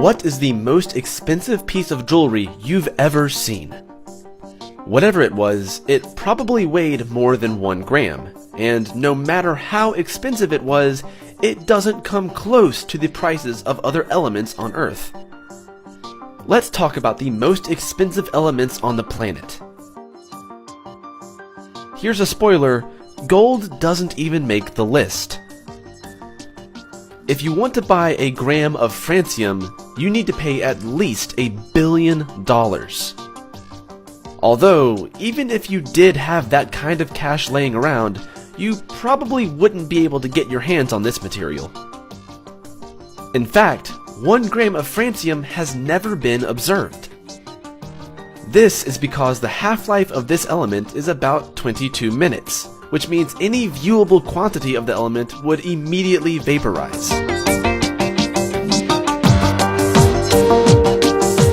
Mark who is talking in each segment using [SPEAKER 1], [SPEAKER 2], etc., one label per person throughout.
[SPEAKER 1] What is the most expensive piece of jewelry you've ever seen? Whatever it was, it probably weighed more than 1 gram, and no matter how expensive it was, it doesn't come close to the prices of other elements on Earth. Let's talk about the most expensive elements on the planet. Here's a spoiler: gold doesn't even make the list. If you want to buy a gram of francium, you need to pay at least $1 billion. Although, even if you did have that kind of cash laying around, you probably wouldn't be able to get your hands on this material. In fact, 1 gram of francium has never been observed. This is because the half-life of this element is about 22 minutes, which means any viewable quantity of the element would immediately vaporize.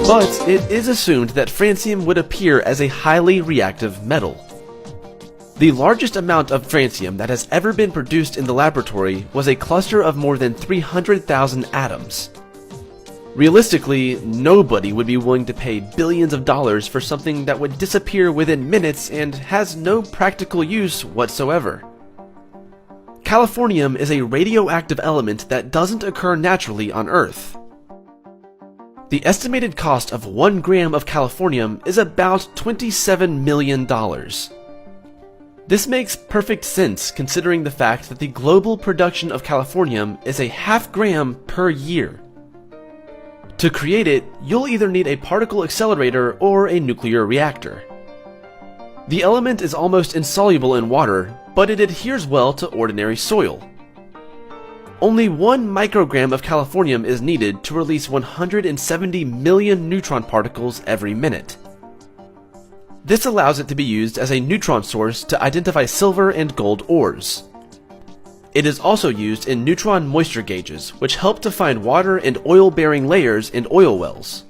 [SPEAKER 1] But it is assumed that francium would appear as a highly reactive metal. The largest amount of francium that has ever been produced in the laboratory was a cluster of more than 300,000 atoms. Realistically, nobody would be willing to pay billions of dollars for something that would disappear within minutes and has no practical use whatsoever. Californium is a radioactive element that doesn't occur naturally on Earth. The estimated cost of 1 gram of californium is about $27 million. This makes perfect sense considering the fact that the global production of californium is a ½ gram per year. To create it, you'll either need a particle accelerator or a nuclear reactor. The element is almost insoluble in water, but it adheres well to ordinary soil. Only 1 microgram of californium is needed to release 170 million neutron particles every minute. This allows it to be used as a neutron source to identify silver and gold ores. It is also used in neutron moisture gauges, which help to find water and oil-bearing layers in oil wells.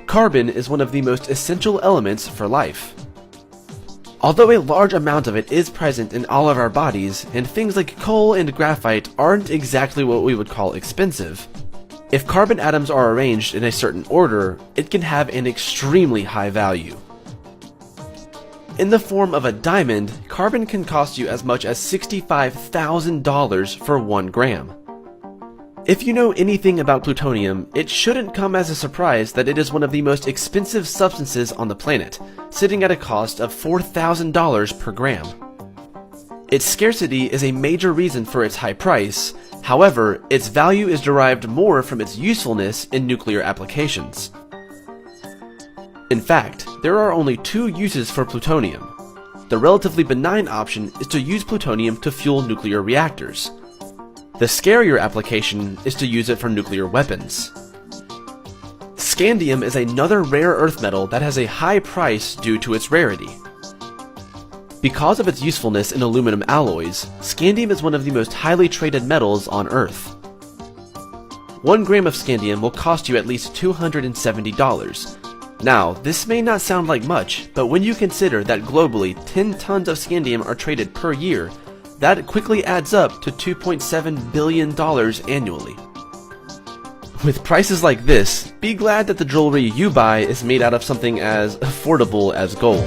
[SPEAKER 1] Carbon is one of the most essential elements for life. Although a large amount of it is present in all of our bodies, and things like coal and graphite aren't exactly what we would call expensive, if carbon atoms are arranged in a certain order, it can have an extremely high value. In the form of a diamond, carbon can cost you as much as $65,000 for 1 gram. If you know anything about plutonium, it shouldn't come as a surprise that it is one of the most expensive substances on the planet, sitting at a cost of $4,000 per gram. Its scarcity is a major reason for its high price. However, its value is derived more from its usefulness in nuclear applications. In fact, there are only 2 uses for plutonium. The relatively benign option is to use plutonium to fuel nuclear reactors. The scarier application is to use it for nuclear weapons. Scandium is another rare earth metal that has a high price due to its rarity. Because of its usefulness in aluminum alloys, scandium is one of the most highly traded metals on Earth. 1 gram of scandium will cost you at least $270. Now, this may not sound like much, but when you consider that globally 10 tons of scandium are traded per year, that quickly adds up to $2.7 billion annually. With prices like this, be glad that the jewelry you buy is made out of something as affordable as gold.